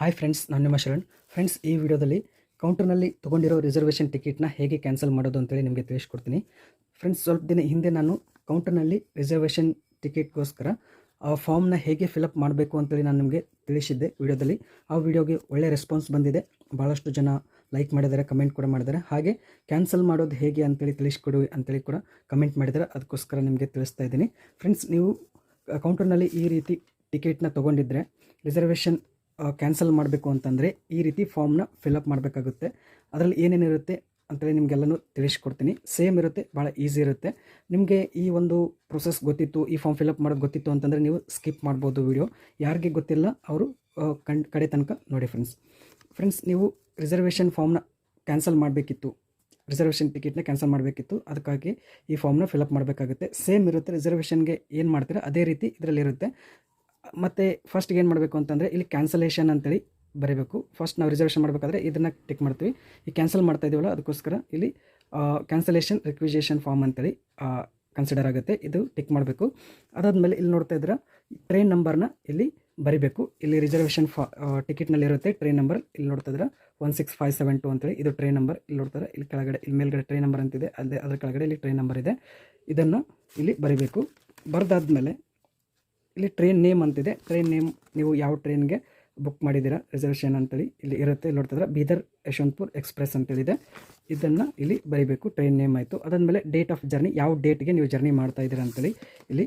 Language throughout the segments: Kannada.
ಹಾಯ್ ಫ್ರೆಂಡ್ಸ್, ನಾನು ನಿಮ್ಮ ಶರಣ್. ಫ್ರೆಂಡ್ಸ್, ಈ ವಿಡಿಯೋದಲ್ಲಿ ಕೌಂಟರ್ನಲ್ಲಿ ತೊಗೊಂಡಿರೋ ರಿಸರ್ವೇಷನ್ ಟಿಕೆಟ್ನ ಹೇಗೆ ಕ್ಯಾನ್ಸಲ್ ಮಾಡೋದು ಅಂತೇಳಿ ನಿಮಗೆ ತಿಳಿಸ್ಕೊಡ್ತೀನಿ. ಫ್ರೆಂಡ್ಸ್, ಸ್ವಲ್ಪ ದಿನ ಹಿಂದೆ ನಾನು ಕೌಂಟರ್ನಲ್ಲಿ ರಿಸರ್ವೇಷನ್ ಟಿಕೆಟ್ಗೋಸ್ಕರ ಆ ಫಾರ್ಮ್ನ ಹೇಗೆ ಫಿಲಪ್ ಮಾಡಬೇಕು ಅಂತೇಳಿ ನಾನು ನಿಮಗೆ ತಿಳಿಸಿದ್ದೆ ವಿಡಿಯೋದಲ್ಲಿ. ಆ ವಿಡಿಯೋಗೆ ಒಳ್ಳೆ ರೆಸ್ಪಾನ್ಸ್ ಬಂದಿದೆ. ಭಾಳಷ್ಟು ಜನ ಲೈಕ್ ಮಾಡಿದ್ದಾರೆ, ಕಮೆಂಟ್ ಕೂಡ ಮಾಡಿದ್ದಾರೆ. ಹಾಗೆ ಕ್ಯಾನ್ಸಲ್ ಮಾಡೋದು ಹೇಗೆ ಅಂತೇಳಿ ತಿಳಿಸ್ಕೊಡು ಅಂತೇಳಿ ಕೂಡ ಕಮೆಂಟ್ ಮಾಡಿದ್ದಾರೆ. ಅದಕ್ಕೋಸ್ಕರ ನಿಮಗೆ ತಿಳಿಸ್ತಾ ಇದ್ದೀನಿ. ಫ್ರೆಂಡ್ಸ್, ನೀವು ಕೌಂಟರ್ನಲ್ಲಿ ಈ ರೀತಿ ಟಿಕೆಟ್ನ ತೊಗೊಂಡಿದ್ರೆ ರಿಸರ್ವೇಷನ್ ಕ್ಯಾನ್ಸಲ್ ಮಾಡಬೇಕು ಅಂತಂದರೆ ಈ ರೀತಿ ಫಾರ್ಮ್ನ ಫಿಲಪ್ ಮಾಡಬೇಕಾಗುತ್ತೆ. ಅದರಲ್ಲಿ ಏನೇನಿರುತ್ತೆ ಅಂತೇಳಿ ನಿಮಗೆಲ್ಲನೂ ತಿಳಿಸ್ಕೊಡ್ತೀನಿ. ಸೇಮ್ ಇರುತ್ತೆ, ಭಾಳ ಈಸಿ ಇರುತ್ತೆ. ನಿಮಗೆ ಈ ಒಂದು ಪ್ರೊಸೆಸ್ ಗೊತ್ತಿತ್ತು, ಈ ಫಾರ್ಮ್ ಫಿಲಪ್ ಮಾಡೋದು ಗೊತ್ತಿತ್ತು ಅಂತಂದರೆ ನೀವು ಸ್ಕಿಪ್ ಮಾಡ್ಬೋದು ವಿಡಿಯೋ. ಯಾರಿಗೆ ಗೊತ್ತಿಲ್ಲ ಅವರು ಕಡೆ ತನಕ ನೋಡಿ. ಫ್ರೆಂಡ್ಸ್, ನೀವು ರಿಸರ್ವೇಷನ್ ಫಾರ್ಮ್ನ ಕ್ಯಾನ್ಸಲ್ ಮಾಡಬೇಕಿತ್ತು, ರಿಸರ್ವೇಷನ್ ಟಿಕೆಟ್ನ ಕ್ಯಾನ್ಸಲ್ ಮಾಡಬೇಕಿತ್ತು. ಅದಕ್ಕಾಗಿ ಈ ಫಾರ್ಮ್ನ ಫಿಲಪ್ ಮಾಡಬೇಕಾಗುತ್ತೆ. ಸೇಮ್ ಇರುತ್ತೆ, ರಿಸರ್ವೇಷನ್ಗೆ ಏನು ಮಾಡ್ತೀರಾ ಅದೇ ರೀತಿ ಇದರಲ್ಲಿರುತ್ತೆ. ಮತ್ತು ಫಸ್ಟ್ಗೆ ಏನು ಮಾಡಬೇಕು ಅಂತಂದರೆ ಇಲ್ಲಿ ಕ್ಯಾನ್ಸಲೇಷನ್ ಅಂತೇಳಿ ಬರೀಬೇಕು. ಫಸ್ಟ್ ನಾವು ರಿಸರ್ವೇಷನ್ ಮಾಡಬೇಕಾದ್ರೆ ಇದನ್ನು ಟಿಕ್ ಮಾಡ್ತೀವಿ. ಈ ಕ್ಯಾನ್ಸಲ್ ಮಾಡ್ತಾ ಇದೀವಲ್ಲ, ಅದಕ್ಕೋಸ್ಕರ ಇಲ್ಲಿ ಕ್ಯಾನ್ಸಲೇಷನ್ ರಿಕ್ವಿಸೇಷನ್ ಫಾರ್ಮ್ ಅಂತೇಳಿ ಕನ್ಸಿಡರ್ ಆಗುತ್ತೆ. ಇದು ಟಿಕ್ ಮಾಡಬೇಕು. ಅದಾದಮೇಲೆ ಇಲ್ಲಿ ನೋಡ್ತಾ ಇದ್ರೆ ಟ್ರೈನ್ ನಂಬರ್ನ ಇಲ್ಲಿ ಬರಿಬೇಕು. ಇಲ್ಲಿ ರಿಸರ್ವೇಷನ್ ಟಿಕೆಟ್ನಲ್ಲಿ ಇರುತ್ತೆ ಟ್ರೈನ್ ನಂಬರ್. ಇಲ್ಲಿ ನೋಡ್ತಾ ಇದ್ರೆ 16572 ಅಂತೇಳಿ ಇದು ಟ್ರೈನ್ ನಂಬರ್. ಇಲ್ಲಿ ನೋಡ್ತಾರೆ, ಇಲ್ಲಿ ಕೆಳಗಡೆ ಇಲ್ಲಿ ಮೇಲ್ಗಡೆ ಟ್ರೈನ್ ನಂಬರ್ ಅಂತಿದೆ, ಅದ್ರ ಕೆಳಗಡೆ ಇಲ್ಲಿ ಟ್ರೈನ್ ನಂಬರ್ ಇದೆ. ಇದನ್ನು ಇಲ್ಲಿ ಬರಿಬೇಕು. ಬರೆದಾದ್ಮೇಲೆ ಇಲ್ಲಿ ಟ್ರೈನ್ ನೇಮ್ ಅಂತಿದೆ. ಟ್ರೈನ್ ನೇಮ್ ನೀವು ಯಾವ ಟ್ರೈನ್ಗೆ ಬುಕ್ ಮಾಡಿದ್ದೀರಾ ರಿಸರ್ವೇಷನ್ ಅಂತೇಳಿ ಇಲ್ಲಿ ಇರುತ್ತೆ. ಇಲ್ಲಿ ನೋಡ್ತಿದ್ರೆ ಬೀದರ್ ಯಶವಂತಪುರ್ ಎಕ್ಸ್ಪ್ರೆಸ್ ಅಂತೇಳಿದೆ. ಇದನ್ನು ಇಲ್ಲಿ ಬರೀಬೇಕು. ಟ್ರೈನ್ ನೇಮ್ ಆಯಿತು. ಅದಾದಮೇಲೆ ಡೇಟ್ ಆಫ್ ಜರ್ನಿ, ಯಾವ ಡೇಟ್ಗೆ ನೀವು ಜರ್ನಿ ಮಾಡ್ತಾ ಇದ್ದೀರಾ ಅಂತೇಳಿ ಇಲ್ಲಿ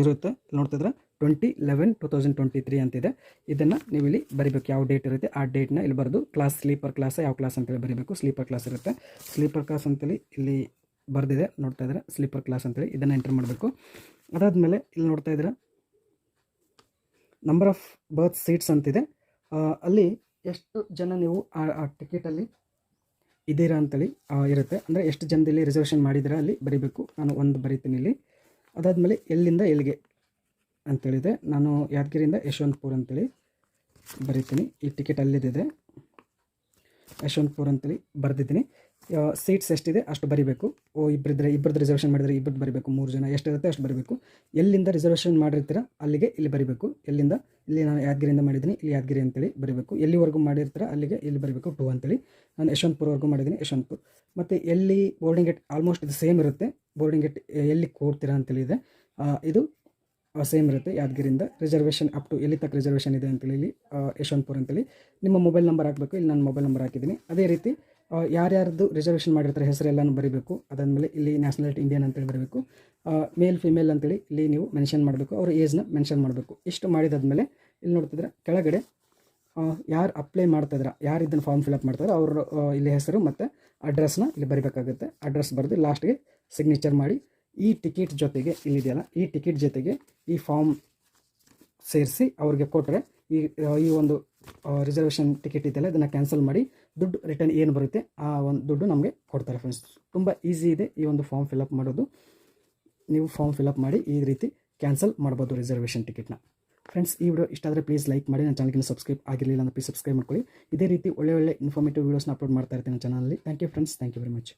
ಇರುತ್ತೆ. ನೋಡ್ತಿದ್ರೆ 20/11/2023 ಅಂತಿದೆ. ಇದನ್ನು ನೀವು ಇಲ್ಲಿ ಬರೀಬೇಕು. ಯಾವ ಡೇಟ್ ಇರುತ್ತೆ ಆ ಡೇಟ್ನ ಇಲ್ಲಿ ಬರೆದು ಕ್ಲಾಸ್, ಸ್ಲೀಪರ್ ಕ್ಲಾಸ್, ಯಾವ ಕ್ಲಾಸ್ ಅಂತೇಳಿ ಬರೀಬೇಕು. ಸ್ಲೀಪರ್ ಕ್ಲಾಸ್ ಇರುತ್ತೆ. ಸ್ಲೀಪರ್ ಕ್ಲಾಸ್ ಅಂತೇಳಿ ಇಲ್ಲಿ ಬರೆದಿದೆ, ನೋಡ್ತಾ ಇದ್ರೆ ಸ್ಲೀಪರ್ ಕ್ಲಾಸ್ ಅಂತೇಳಿ ಇದನ್ನು ಎಂಟರ್ ಮಾಡಬೇಕು. ಅದಾದಮೇಲೆ ಇಲ್ಲಿ ನೋಡ್ತಾ ಇದ್ರೆ ನಂಬರ್ ಆಫ್ ಬರ್ತ್ ಸೀಟ್ಸ್ ಅಂತಿದೆ. ಅಲ್ಲಿ ಎಷ್ಟು ಜನ ನೀವು ಆ ಟಿಕೆಟಲ್ಲಿ ಇದ್ದೀರಾ ಅಂತೇಳಿ ಇರುತ್ತೆ. ಅಂದರೆ ಎಷ್ಟು ಜನದಲ್ಲಿ ರಿಸರ್ವೇಷನ್ ಮಾಡಿದ್ದೀರಾ ಅಲ್ಲಿ ಬರೀಬೇಕು. ನಾನು ಒಂದು ಬರೀತೀನಿ ಇಲ್ಲಿ. ಅದಾದಮೇಲೆ ಎಲ್ಲಿಂದ ಎಲ್ಲಿಗೆ ಅಂತೇಳಿದೆ. ನಾನು ಯಾದಗಿರಿಯಿಂದ ಯಶವಂತಪುರ ಅಂತೇಳಿ ಬರೀತೀನಿ. ಈ ಟಿಕೆಟ್ ಅಲ್ಲಿದೆ, ಯಶವಂತಪುರ ಅಂತೇಳಿ ಬರೆದಿದ್ದೀನಿ. ಸೀಟ್ಸ್ ಎಷ್ಟಿದೆ ಅಷ್ಟು ಬರೀಬೇಕು. ಇಬ್ಬರದ್ದು ರಿಸರ್ವೇಷನ್ ಮಾಡಿದರೆ ಇಬ್ಬರದ್ದು ಬರೀಬೇಕು. 3 ಜನ ಎಷ್ಟಿರುತ್ತೆ ಅಷ್ಟು ಬರೀಬೇಕು. ಎಲ್ಲಿಂದ ರಿಸರ್ವೇಷನ್ ಮಾಡಿರ್ತೀರ ಅಲ್ಲಿಗೆ ಇಲ್ಲಿ ಬರೀಬೇಕು. ಎಲ್ಲಿಂದ, ಇಲ್ಲಿ ನಾನು ಯಾದಗಿರಿಯಿಂದ ಮಾಡಿದ್ದೀನಿ, ಇಲ್ಲಿ ಯಾದಗಿರಿ ಅಂತೇಳಿ ಬರೀಬೇಕು. ಎಲ್ಲಿವರೆಗೂ ಮಾಡಿರ್ತೀರ ಅಲ್ಲಿಗೆ ಇಲ್ಲಿ ಬರೀಬೇಕು 2 ಅಂತೇಳಿ. ನಾನು ಯಶವಂತಪುರವರೆಗೂ ಮಾಡಿದ್ದೀನಿ, ಯಶವಂತಪುರ. ಮತ್ತು ಎಲ್ಲಿ ಬೋರ್ಡಿಂಗ್ ಗೇಟ್ ಆಲ್ಮೋಸ್ಟ್ ಇದು ಸೇಮ್ ಇರುತ್ತೆ. ಬೋರ್ಡಿಂಗ್ ಗೇಟ್ ಎಲ್ಲಿ ಕೂರ್ತೀರಾ ಅಂತೇಳಿ ಇದೆ, ಇದು ಸೇಮ್ ಇರುತ್ತೆ. ಯಾದಗಿರಿಯಿಂದ ರಿಸರ್ವೇಷನ್ ಅಪ್ ಟು ಎಲ್ಲಿ ತಕ್ಕ ರಿಸರ್ವೇಷನ್ ಇದೆ ಅಂತೇಳಿ ಇಲ್ಲಿ ಯಶವಂತಪುರ ಅಂತೇಳಿ ನಿಮ್ಮ ಮೊಬೈಲ್ ನಂಬರ್ ಹಾಕಬೇಕು. ಇಲ್ಲಿ ನಾನು ಮೊಬೈಲ್ ನಂಬರ್ ಹಾಕಿದ್ದೀನಿ. ಅದೇ ರೀತಿ ಯಾರ್ಯಾರ್ದು ರಿಸರ್ವೇಷನ್ ಮಾಡಿರ್ತಾರೆ ಹೆಸರೆಲ್ಲನೂ ಬರೀಬೇಕು. ಅದಾದಮೇಲೆ ಇಲ್ಲಿ ನ್ಯಾಷನಾಲಿಟಿ ಇಂಡಿಯನ್ ಅಂತೇಳಿ ಬರೀಬೇಕು. ಮೇಲ್ ಫಿಮೇಲ್ ಅಂತೇಳಿ ಇಲ್ಲಿ ನೀವು ಮೆನ್ಷನ್ ಮಾಡಬೇಕು. ಅವ್ರ ಏಜ್ನ ಮೆನ್ಷನ್ ಮಾಡಬೇಕು. ಇಷ್ಟು ಮಾಡಿದಾದ್ಮೇಲೆ ಇಲ್ಲಿ ನೋಡ್ತಿದ್ರೆ ಕೆಳಗಡೆ ಯಾರು ಅಪ್ಲೈ ಮಾಡ್ತಾಯಿದ್ರೆ, ಯಾರು ಇದನ್ನು ಫಾರ್ಮ್ ಫಿಲಪ್ ಮಾಡ್ತಾರೆ ಅವರು ಇಲ್ಲಿ ಹೆಸರು ಮತ್ತು ಅಡ್ರೆಸ್ನ ಇಲ್ಲಿ ಬರೀಬೇಕಾಗುತ್ತೆ. ಅಡ್ರೆಸ್ ಬರೆದು ಲಾಸ್ಟ್ಗೆ ಸಿಗ್ನೇಚರ್ ಮಾಡಿ ಈ ಟಿಕೆಟ್ ಜೊತೆಗೆ ಇಲ್ಲಿದೆಯಲ್ಲ, ಈ ಟಿಕೆಟ್ ಜೊತೆಗೆ ಈ ಫಾರ್ಮ್ ಸೇರಿಸಿ ಅವ್ರಿಗೆ ಕೊಟ್ಟರೆ ಈ ಒಂದು ರಿಸರ್ವೇಷನ್ ಟಿಕೆಟ್ ಇದೆಯಲ್ಲ ಇದನ್ನು ಕ್ಯಾನ್ಸಲ್ ಮಾಡಿ ದುಡ್ಡು ರಿಟರ್ನ್ ಏನು ಬರುತ್ತೆ ಆ ಒಂದು ದುಡ್ಡು ನಮಗೆ ಕೊಡ್ತಾರೆ. ಫ್ರೆಂಡ್ಸ್, ತುಂಬ ಈಸಿ ಇದೆ ಈ ಒಂದು ಫಾರ್ಮ್ ಫಿಲಪ್ ಮಾಡೋದು. ನೀವು ಫಾರ್ಮ್ ಫಿಲಪ್ ಮಾಡಿ ಈ ರೀತಿ ಕ್ಯಾನ್ಸಲ್ ಮಾಡ್ಬೋದು ರಿಸರ್ವೇಷನ್ ಟಿಕೆಟ್ನ. ಫ್ರೆಂಡ್ಸ್, ಈ ವಿಡಿಯೋ ಇಷ್ಟ ಆದರೆ ಪ್ಲೀಸ್ ಲೈಕ್ ಮಾಡಿ. ನನ್ನ ಚಾನಲ್ಗೆ ಸಬ್ಸ್ಕ್ರೈಬ್ ಆಗಿರಲಿಲ್ಲ ಅಂದರೆ ಪ್ಲೀಸ್ ಸಬ್ಸ್ಕ್ರೈಬ್ ಮಾಡ್ಕೊಳ್ಳಿ. ಇದೇ ರೀತಿ ಒಳ್ಳೆ ಇನ್ಫಾರ್ಮೇಟಿವ್ ವೀಡಿಯೋಸ್ನ ಅಪ್ಲೋಡ್ ಮಾಡ್ತಾ ಇರ್ತೀನಿ ನನ್ನ ಚಾನಲಲ್ಲಿ. Thank you friends, thank you very much.